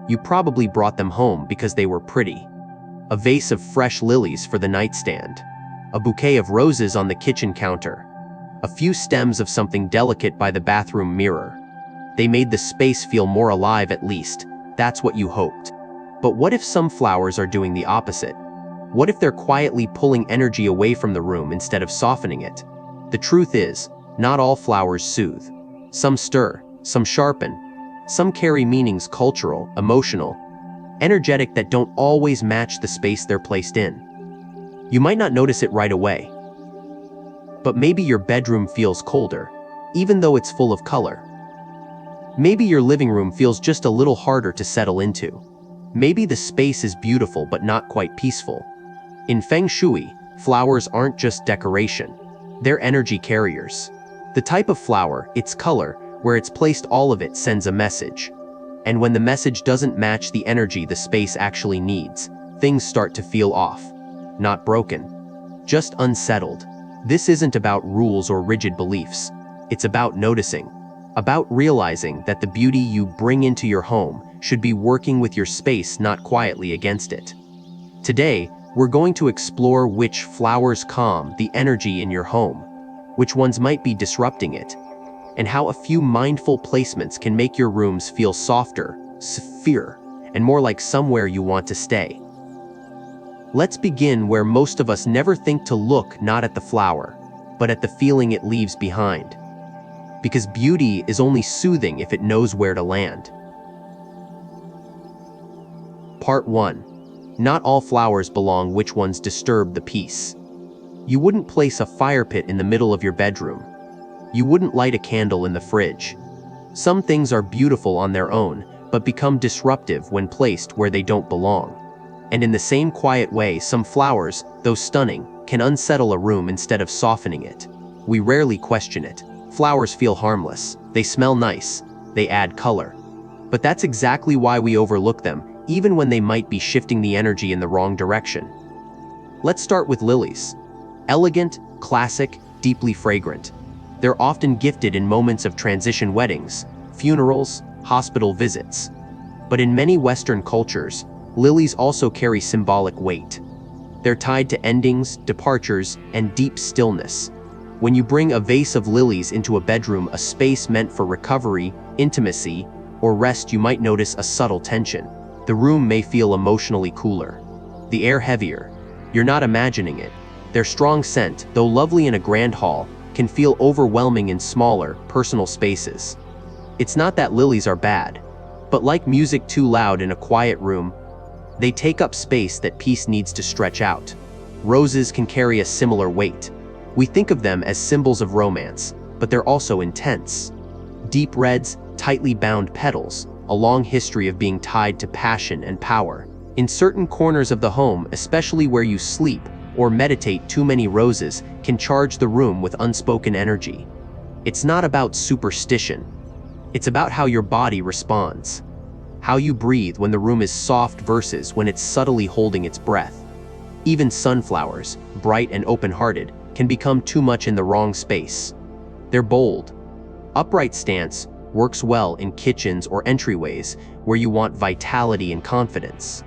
You probably brought them home because they were pretty. A vase of fresh lilies for the nightstand. A bouquet of roses on the kitchen counter. A few stems of something delicate by the bathroom mirror. They made the space feel more alive at least. That's what you hoped. But what if some flowers are doing the opposite? What if they're quietly pulling energy away from the room instead of softening it? The truth is, not all flowers soothe. Some stir, some sharpen. Some carry meanings cultural, emotional, energetic that don't always match the space they're placed in. You might not notice it right away. But maybe your bedroom feels colder, even though it's full of color. Maybe your living room feels just a little harder to settle into. Maybe the space is beautiful but not quite peaceful. In Feng Shui, flowers aren't just decoration. They're energy carriers. The type of flower, its color, where it's placed, all of it sends a message. And when the message doesn't match the energy the space actually needs, things start to feel off. Not broken, just unsettled. This isn't about rules or rigid beliefs. It's about noticing. About realizing that the beauty you bring into your home should be working with your space, not quietly against it. Today, we're going to explore which flowers calm the energy in your home, which ones might be disrupting it, and how a few mindful placements can make your rooms feel softer, sphere, and more like somewhere you want to stay. Let's begin where most of us never think to look, not at the flower, but at the feeling it leaves behind. Because beauty is only soothing if it knows where to land. Part 1. Not all flowers belong. Which ones disturb the peace? You wouldn't place a fire pit in the middle of your bedroom. You wouldn't light a candle in the fridge. Some things are beautiful on their own, but become disruptive when placed where they don't belong. And in the same quiet way, some flowers, though stunning, can unsettle a room instead of softening it. We rarely question it. Flowers feel harmless. They smell nice. They add color. But that's exactly why we overlook them, even when they might be shifting the energy in the wrong direction. Let's start with lilies. Elegant, classic, deeply fragrant. They're often gifted in moments of transition: weddings, funerals, hospital visits. But in many Western cultures, lilies also carry symbolic weight. They're tied to endings, departures, and deep stillness. When you bring a vase of lilies into a bedroom, a space meant for recovery, intimacy, or rest, you might notice a subtle tension. The room may feel emotionally cooler, the air heavier. You're not imagining it. Their strong scent, though lovely in a grand hall, can feel overwhelming in smaller, personal spaces. It's not that lilies are bad, but like music too loud in a quiet room, they take up space that peace needs to stretch out. Roses can carry a similar weight. We think of them as symbols of romance, but they're also intense. Deep reds, tightly bound petals, a long history of being tied to passion and power. In certain corners of the home, especially where you sleep or meditate, too many roses can charge the room with unspoken energy. It's not about superstition. It's about how your body responds. How you breathe when the room is soft versus when it's subtly holding its breath. Even sunflowers, bright and open-hearted, can become too much in the wrong space. They're bold. Upright stance works well in kitchens or entryways where you want vitality and confidence.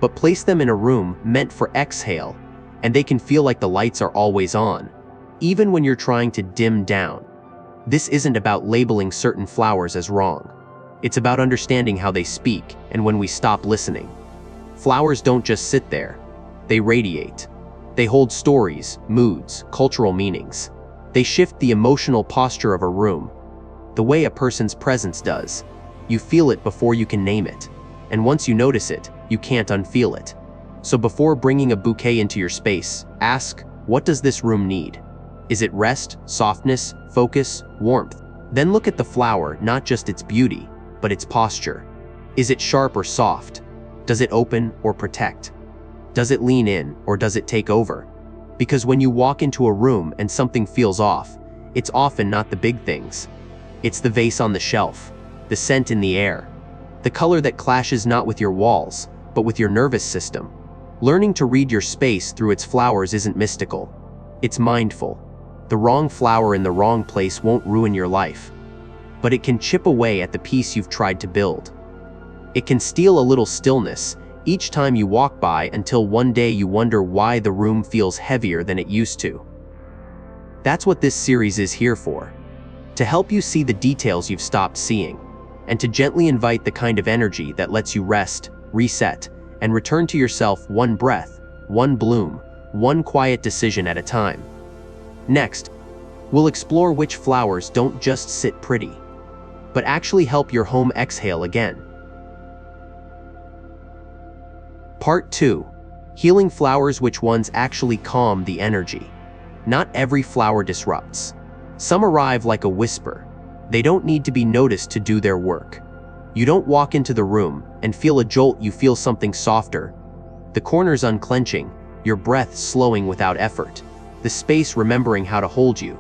But place them in a room meant for exhale, and they can feel like the lights are always on, even when you're trying to dim down. This isn't about labeling certain flowers as wrong. It's about understanding how they speak and when we stop listening. Flowers don't just sit there. They radiate. They hold stories, moods, cultural meanings. They shift the emotional posture of a room, the way a person's presence does. You feel it before you can name it. And once you notice it, you can't unfeel it. So before bringing a bouquet into your space, ask, what does this room need? Is it rest, softness, focus, warmth? Then look at the flower, not just its beauty, but its posture. Is it sharp or soft? Does it open or protect? Does it lean in or does it take over? Because when you walk into a room and something feels off, it's often not the big things. It's the vase on the shelf, the scent in the air, the color that clashes not with your walls, but with your nervous system. Learning to read your space through its flowers isn't mystical. It's mindful. The wrong flower in the wrong place won't ruin your life, but it can chip away at the peace you've tried to build. It can steal a little stillness each time you walk by until one day you wonder why the room feels heavier than it used to. That's what this series is here for. To help you see the details you've stopped seeing, and to gently invite the kind of energy that lets you rest, reset, and return to yourself one breath, one bloom, one quiet decision at a time. Next, we'll explore which flowers don't just sit pretty, but actually help your home exhale again. Part 2. Healing flowers. Which ones actually calm the energy? Not every flower disrupts. Some arrive like a whisper. They don't need to be noticed to do their work. You don't walk into the room and feel a jolt, you feel something softer. The corners unclenching, your breath slowing without effort, the space remembering how to hold you.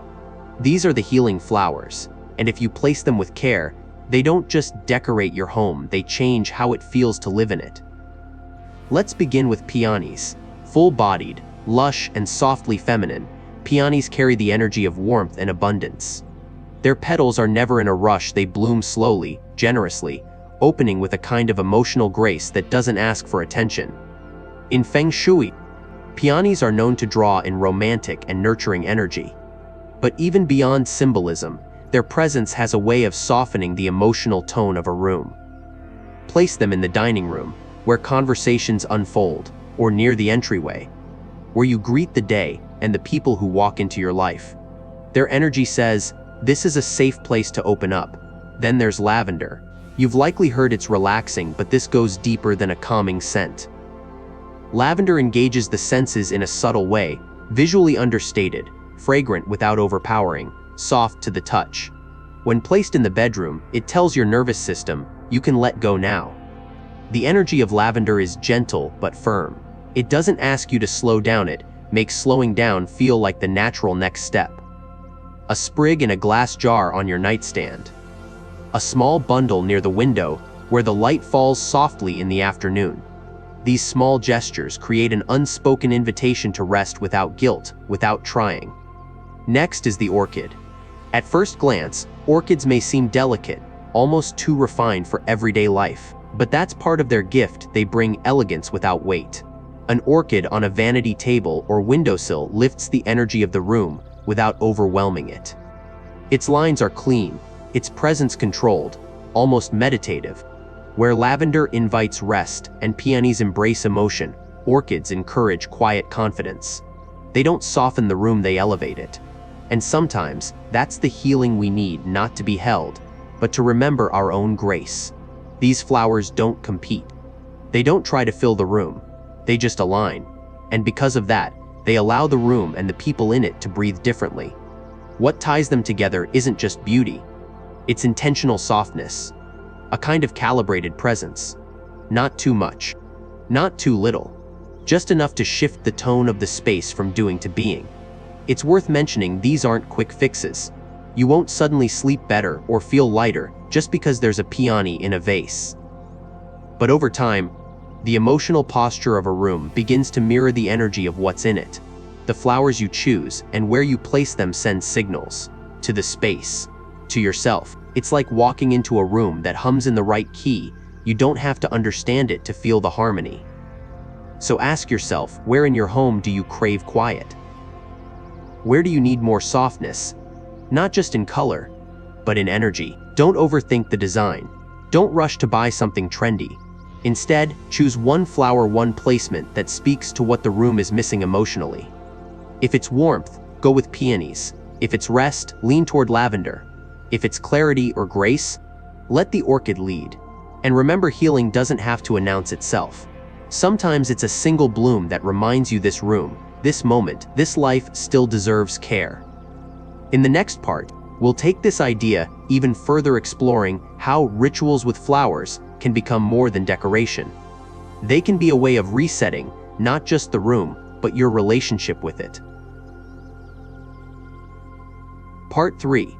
These are the healing flowers, and if you place them with care, they don't just decorate your home, they change how it feels to live in it. Let's begin with peonies. Full-bodied, lush, and softly feminine, peonies carry the energy of warmth and abundance. Their petals are never in a rush, they bloom slowly, generously, opening with a kind of emotional grace that doesn't ask for attention. In Feng Shui, peonies are known to draw in romantic and nurturing energy. But even beyond symbolism, their presence has a way of softening the emotional tone of a room. Place them in the dining room, where conversations unfold, or near the entryway, where you greet the day and the people who walk into your life. Their energy says, this is a safe place to open up. Then there's lavender. You've likely heard it's relaxing, but this goes deeper than a calming scent. Lavender engages the senses in a subtle way, visually understated, fragrant without overpowering, soft to the touch. When placed in the bedroom, it tells your nervous system, you can let go now. The energy of lavender is gentle but firm. It doesn't ask you to slow down, it makes slowing down feel like the natural next step. A sprig in a glass jar on your nightstand. A small bundle near the window where the light falls softly in the afternoon. These small gestures create an unspoken invitation to rest without guilt, without trying. Next is the orchid. At first glance, orchids may seem delicate, almost too refined for everyday life. But that's part of their gift, they bring elegance without weight. An orchid on a vanity table or windowsill lifts the energy of the room without overwhelming it. Its lines are clean, its presence controlled, almost meditative. Where lavender invites rest and peonies embrace emotion, orchids encourage quiet confidence. They don't soften the room, they elevate it. And sometimes, that's the healing we need, not to be held, but to remember our own grace. These flowers don't compete. They don't try to fill the room. They just align. And because of that, they allow the room and the people in it to breathe differently. What ties them together isn't just beauty. It's intentional softness. A kind of calibrated presence. Not too much. Not too little. Just enough to shift the tone of the space from doing to being. It's worth mentioning these aren't quick fixes. You won't suddenly sleep better or feel lighter just because there's a peony in a vase. But over time, the emotional posture of a room begins to mirror the energy of what's in it. The flowers you choose and where you place them send signals to the space, to yourself. It's like walking into a room that hums in the right key. You don't have to understand it to feel the harmony. So ask yourself, where in your home do you crave quiet? Where do you need more softness? Not just in color, but in energy. Don't overthink the design. Don't rush to buy something trendy. Instead, choose one flower, one placement that speaks to what the room is missing emotionally. If it's warmth, go with peonies. If it's rest, lean toward lavender. If it's clarity or grace, let the orchid lead. And remember, healing doesn't have to announce itself. Sometimes it's a single bloom that reminds you this room, this moment, this life still deserves care. In the next part, we'll take this idea even further, exploring how rituals with flowers can become more than decoration. They can be a way of resetting, not just the room, but your relationship with it. Part 3.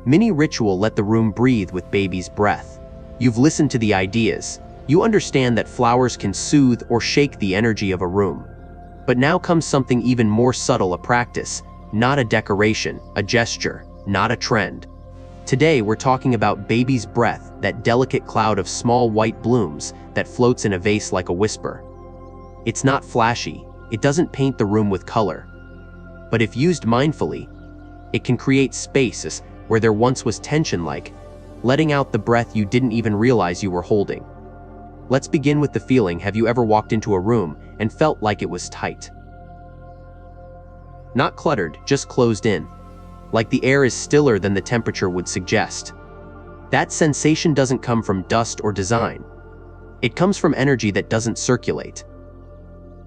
Mini ritual. Let the room breathe with baby's breath. You've listened to the ideas. You understand that flowers can soothe or shake the energy of a room. But now comes something even more subtle, a practice, not a decoration, a gesture, not a trend. Today, we're talking about baby's breath, that delicate cloud of small white blooms that floats in a vase like a whisper. It's not flashy, it doesn't paint the room with color. But if used mindfully, it can create spaces where there once was tension, like letting out the breath you didn't even realize you were holding. Let's begin with the feeling. Have you ever walked into a room and felt like it was tight? Not cluttered, just closed in. Like the air is stiller than the temperature would suggest. That sensation doesn't come from dust or design. It comes from energy that doesn't circulate.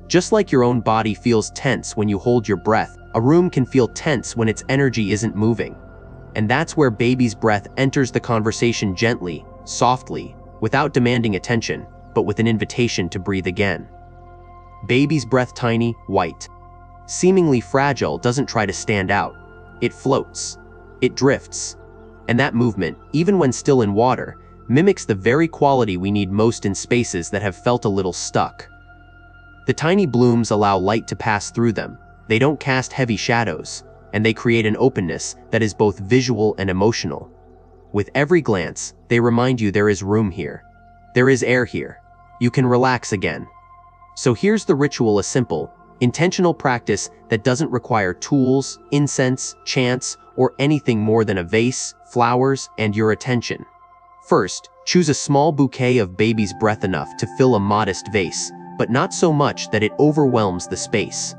Just like your own body feels tense when you hold your breath, a room can feel tense when its energy isn't moving. And that's where baby's breath enters the conversation gently, softly, without demanding attention, but with an invitation to breathe again. Baby's breath, tiny, white, seemingly fragile, doesn't try to stand out. It floats. It drifts. And that movement, even when still in water, mimics the very quality we need most in spaces that have felt a little stuck. The tiny blooms allow light to pass through them. They don't cast heavy shadows, and they create an openness that is both visual and emotional. With every glance, they remind you there is room here. There is air here. You can relax again. So here's the ritual: a simple, intentional practice that doesn't require tools, incense, chants, or anything more than a vase, flowers, and your attention. First, choose a small bouquet of baby's breath, enough to fill a modest vase, but not so much that it overwhelms the space.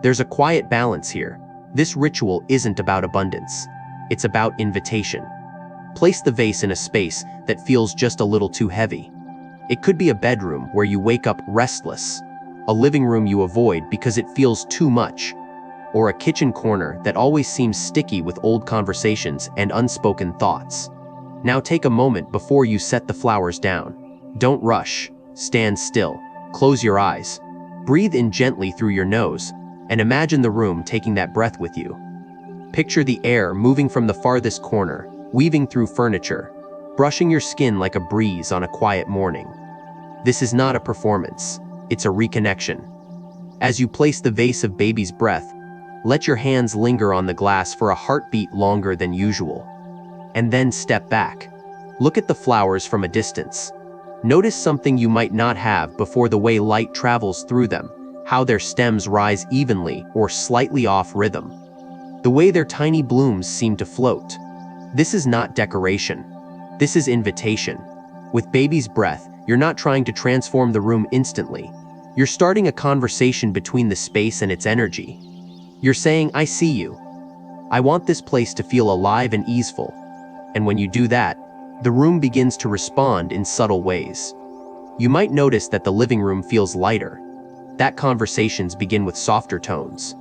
There's a quiet balance here. This ritual isn't about abundance. It's about invitation. Place the vase in a space that feels just a little too heavy. It could be a bedroom where you wake up restless, a living room you avoid because it feels too much, or a kitchen corner that always seems sticky with old conversations and unspoken thoughts. Now take a moment before you set the flowers down. Don't rush. Stand still. Close your eyes. Breathe in gently through your nose, and imagine the room taking that breath with you. Picture the air moving from the farthest corner, weaving through furniture, brushing your skin like a breeze on a quiet morning. This is not a performance. It's a reconnection. As you place the vase of baby's breath, let your hands linger on the glass for a heartbeat longer than usual. And then step back. Look at the flowers from a distance. Notice something you might not have before: the way light travels through them, how their stems rise evenly or slightly off rhythm, the way their tiny blooms seem to float. This is not decoration. This is invitation. With baby's breath, you're not trying to transform the room instantly. You're starting a conversation between the space and its energy. You're saying, "I see you. I want this place to feel alive and easeful." And when you do that, the room begins to respond in subtle ways. You might notice that the living room feels lighter, that conversations begin with softer tones,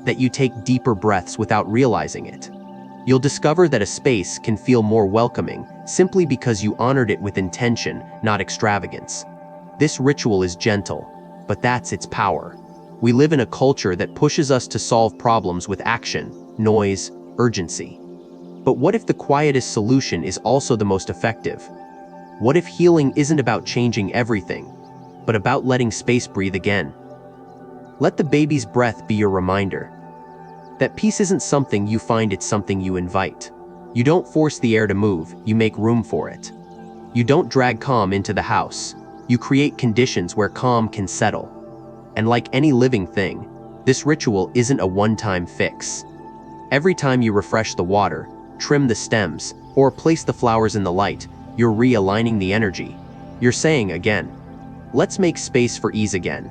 that you take deeper breaths without realizing it. You'll discover that a space can feel more welcoming simply because you honored it with intention, not extravagance. This ritual is gentle, but that's its power. We live in a culture that pushes us to solve problems with action, noise, urgency. But what if the quietest solution is also the most effective? What if healing isn't about changing everything, but about letting space breathe again? Let the baby's breath be your reminder that peace isn't something you find, it's something you invite. You don't force the air to move, you make room for it. You don't drag calm into the house, you create conditions where calm can settle. And like any living thing, this ritual isn't a one-time fix. Every time you refresh the water, trim the stems, or place the flowers in the light, you're realigning the energy. You're saying again, let's make space for ease again.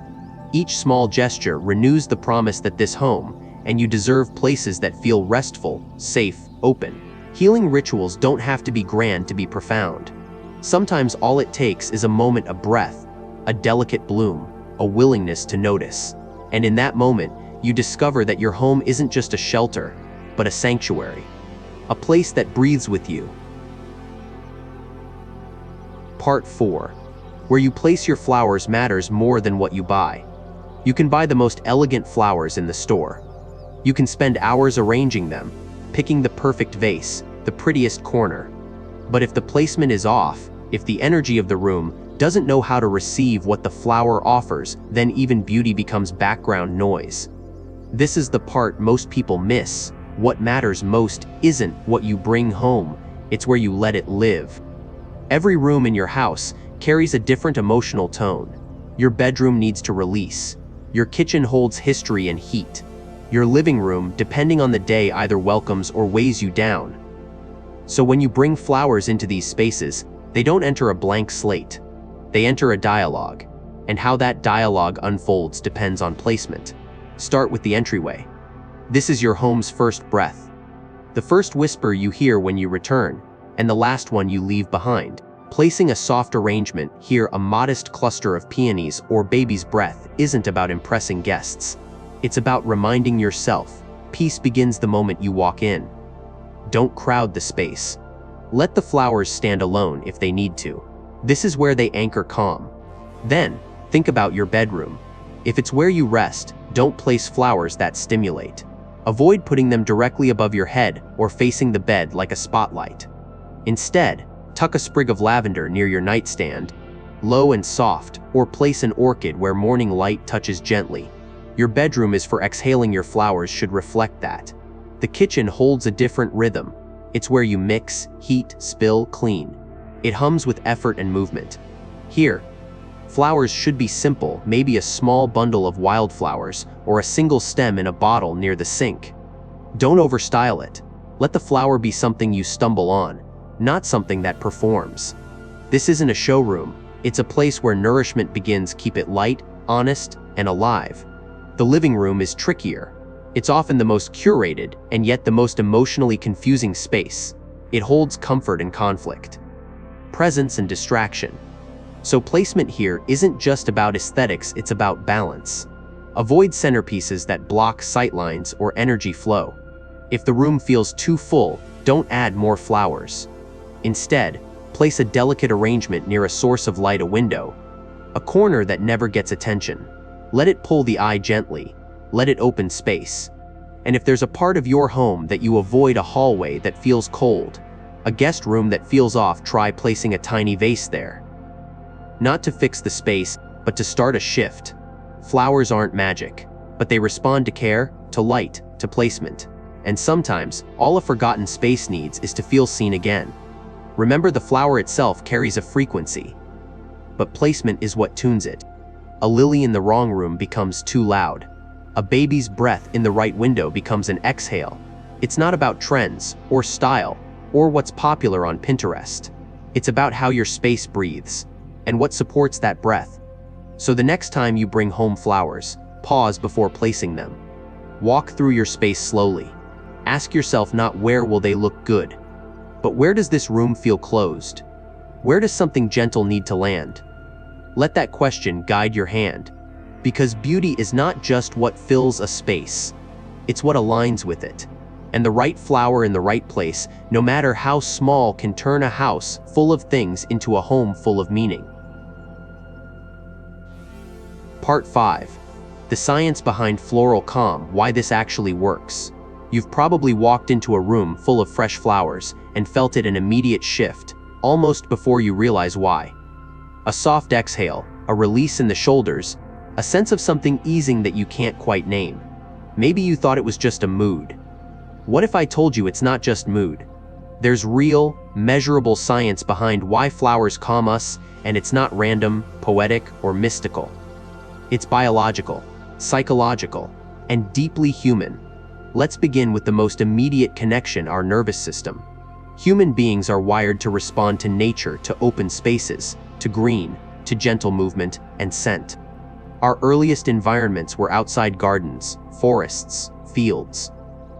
Each small gesture renews the promise that this home, and you deserve places that feel restful, safe, open. Healing rituals don't have to be grand to be profound. Sometimes all it takes is a moment, a breath, a delicate bloom, a willingness to notice. And in that moment, you discover that your home isn't just a shelter, but a sanctuary. A place that breathes with you. Part 4. Where you place your flowers matters more than what you buy. You can buy the most elegant flowers in the store. You can spend hours arranging them, picking the perfect vase, the prettiest corner. But if the placement is off, if the energy of the room doesn't know how to receive what the flower offers, then even beauty becomes background noise. This is the part most people miss. What matters most isn't what you bring home, It's where you let it live. Every room in your house carries a different emotional tone. Your bedroom needs to release. Your kitchen holds history and heat. Your living room, depending on the day, either welcomes or weighs you down. So when you bring flowers into these spaces, they don't enter a blank slate. They enter a dialogue. And how that dialogue unfolds depends on placement. Start with the entryway. This is your home's first breath. The first whisper you hear when you return, and the last one you leave behind. Placing a soft arrangement, here a modest cluster of peonies or baby's breath, isn't about impressing guests. It's about reminding yourself, peace begins the moment you walk in. Don't crowd the space. Let the flowers stand alone if they need to. This is where they anchor calm. Then, think about your bedroom. If it's where you rest, don't place flowers that stimulate. Avoid putting them directly above your head or facing the bed like a spotlight. Instead, tuck a sprig of lavender near your nightstand, low and soft, or place an orchid where morning light touches gently. Your bedroom is for exhaling. Your flowers should reflect that. The kitchen holds a different rhythm. It's where you mix, heat, spill, clean. It hums with effort and movement. Here, flowers should be simple, maybe a small bundle of wildflowers or a single stem in a bottle near the sink. Don't overstyle it. Let the flower be something you stumble on, not something that performs. This isn't a showroom. It's a place where nourishment begins. Keep it light, honest, and alive. The living room is trickier. It's often the most curated and yet the most emotionally confusing space. It holds comfort and conflict, presence and distraction. So placement here isn't just about aesthetics, it's about balance. Avoid centerpieces that block sightlines or energy flow. If the room feels too full, don't add more flowers. Instead, place a delicate arrangement near a source of light, a window, a corner that never gets attention. Let it pull the eye gently. Let it open space. And if there's a part of your home that you avoid, a hallway that feels cold, a guest room that feels off, try placing a tiny vase there. Not to fix the space, but to start a shift. Flowers aren't magic, but they respond to care, to light, to placement. And sometimes, all a forgotten space needs is to feel seen again. Remember, the flower itself carries a frequency, but placement is what tunes it. A lily in the wrong room becomes too loud. A baby's breath in the right window becomes an exhale. It's not about trends, or style, or what's popular on Pinterest. It's about how your space breathes, and what supports that breath. So the next time you bring home flowers, pause before placing them. Walk through your space slowly. Ask yourself not where will they look good, but where does this room feel closed? Where does something gentle need to land? Let that question guide your hand, because beauty is not just what fills a space, it's what aligns with it. And the right flower in the right place, no matter how small, can turn a house full of things into a home full of meaning. Part 5. The science behind floral calm, why this actually works. You've probably walked into a room full of fresh flowers and felt it an immediate shift, almost before you realize why. A soft exhale, a release in the shoulders, a sense of something easing that you can't quite name. Maybe you thought it was just a mood. What if I told you it's not just mood? There's real, measurable science behind why flowers calm us, and it's not random, poetic, or mystical. It's biological, psychological, and deeply human. Let's begin with the most immediate connection: our nervous system. Human beings are wired to respond to nature, to open spaces, to green, to gentle movement and scent. Our earliest environments were outside gardens, forests, fields.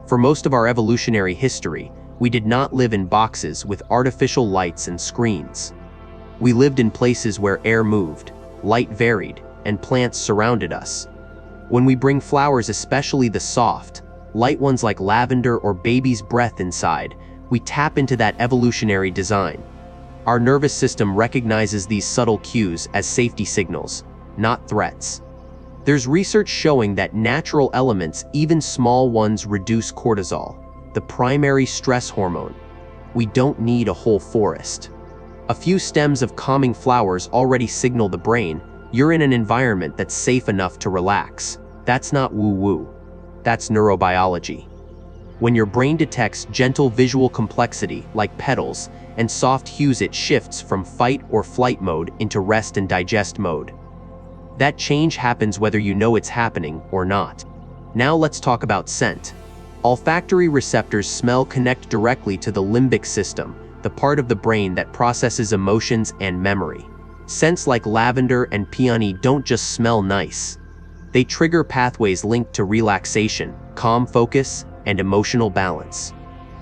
For most of our evolutionary history, we did not live in boxes with artificial lights and screens. We lived in places where air moved, light varied, and plants surrounded us. When we bring flowers, especially the soft, light ones like lavender or baby's breath inside, we tap into that evolutionary design. Our nervous system recognizes these subtle cues as safety signals, not threats. There's research showing that natural elements, even small ones, reduce cortisol, the primary stress hormone. We don't need a whole forest. A few stems of calming flowers already signal the brain, you're in an environment that's safe enough to relax. That's not woo-woo. That's neurobiology. When your brain detects gentle visual complexity, like petals, and soft hues, it shifts from fight or flight mode into rest and digest mode. That change happens whether you know it's happening or not. Now let's talk about scent. Olfactory receptors smell connect directly to the limbic system, the part of the brain that processes emotions and memory. Scents like lavender and peony don't just smell nice. They trigger pathways linked to relaxation, calm focus, and emotional balance.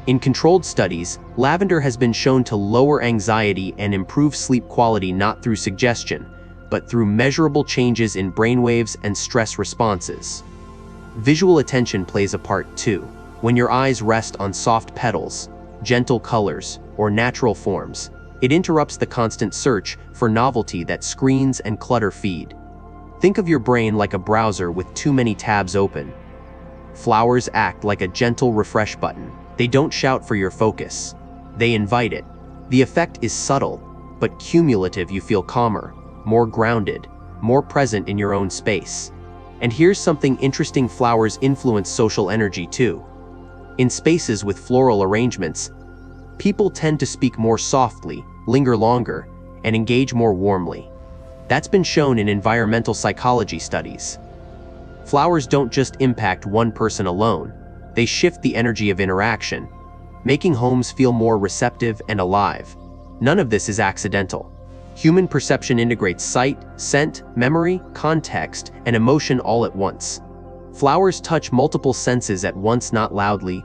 In controlled studies, lavender has been shown to lower anxiety and improve sleep quality not through suggestion, but through measurable changes in brainwaves and stress responses. Visual attention plays a part too. When your eyes rest on soft petals, gentle colors, or natural forms, it interrupts the constant search for novelty that screens and clutter feed. Think of your brain like a browser with too many tabs open. Flowers act like a gentle refresh button. They don't shout for your focus. They invite it. The effect is subtle, but cumulative. You feel calmer, more grounded, more present in your own space. And here's something interesting: flowers influence social energy too. In spaces with floral arrangements, people tend to speak more softly, linger longer, and engage more warmly. That's been shown in environmental psychology studies. Flowers don't just impact one person alone, they shift the energy of interaction, making homes feel more receptive and alive. None of this is accidental. Human perception integrates sight, scent, memory, context, and emotion all at once. Flowers touch multiple senses at once, not loudly,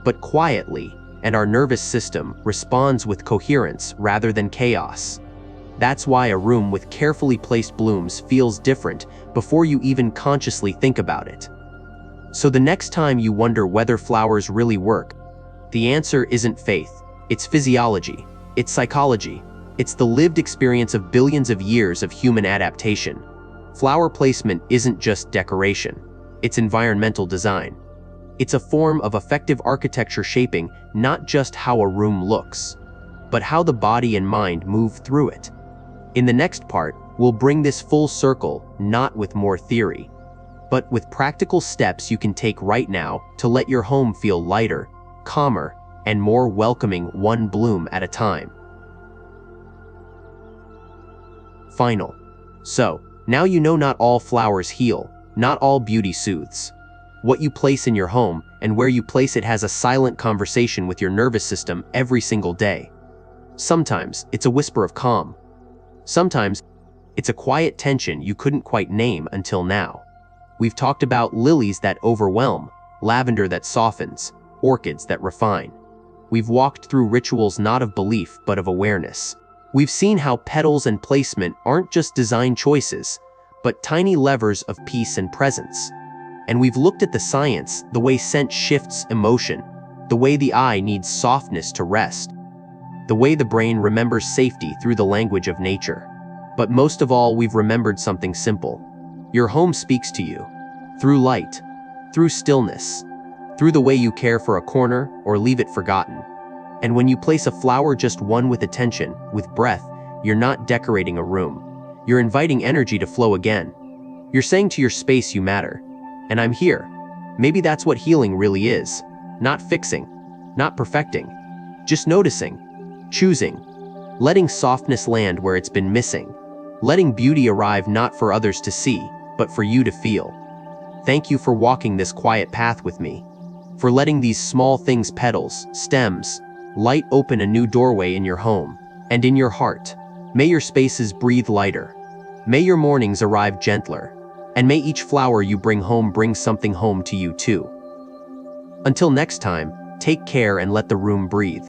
but quietly, and our nervous system responds with coherence rather than chaos. That's why a room with carefully placed blooms feels different before you even consciously think about it. So the next time you wonder whether flowers really work, the answer isn't faith, it's physiology, it's psychology, it's the lived experience of billions of years of human adaptation. Flower placement isn't just decoration, it's environmental design. It's a form of effective architecture, shaping not just how a room looks, but how the body and mind move through it. In the next part, we'll bring this full circle, not with more theory, but with practical steps you can take right now to let your home feel lighter, calmer, and more welcoming, one bloom at a time. Final. So, now you know not all flowers heal, not all beauty soothes. What you place in your home and where you place it has a silent conversation with your nervous system every single day. Sometimes it's a whisper of calm. Sometimes it's a quiet tension you couldn't quite name until now. We've talked about lilies that overwhelm, lavender that softens, orchids that refine. We've walked through rituals not of belief but of awareness. We've seen how petals and placement aren't just design choices, but tiny levers of peace and presence. And we've looked at the science, the way scent shifts emotion, the way the eye needs softness to rest, the way the brain remembers safety through the language of nature. But most of all, we've remembered something simple. Your home speaks to you, through light, through stillness, through the way you care for a corner or leave it forgotten. And when you place a flower, just one, with attention, with breath, you're not decorating a room. You're inviting energy to flow again. You're saying to your space, you matter, and I'm here. Maybe that's what healing really is. Not fixing, not perfecting, just noticing, choosing, letting softness land where it's been missing, letting beauty arrive not for others to see, but for you to feel. Thank you for walking this quiet path with me, for letting these small things, petals, stems, light, open a new doorway in your home and in your heart. May your spaces breathe lighter. May your mornings arrive gentler. And may each flower you bring home bring something home to you too. Until next time, take care and let the room breathe.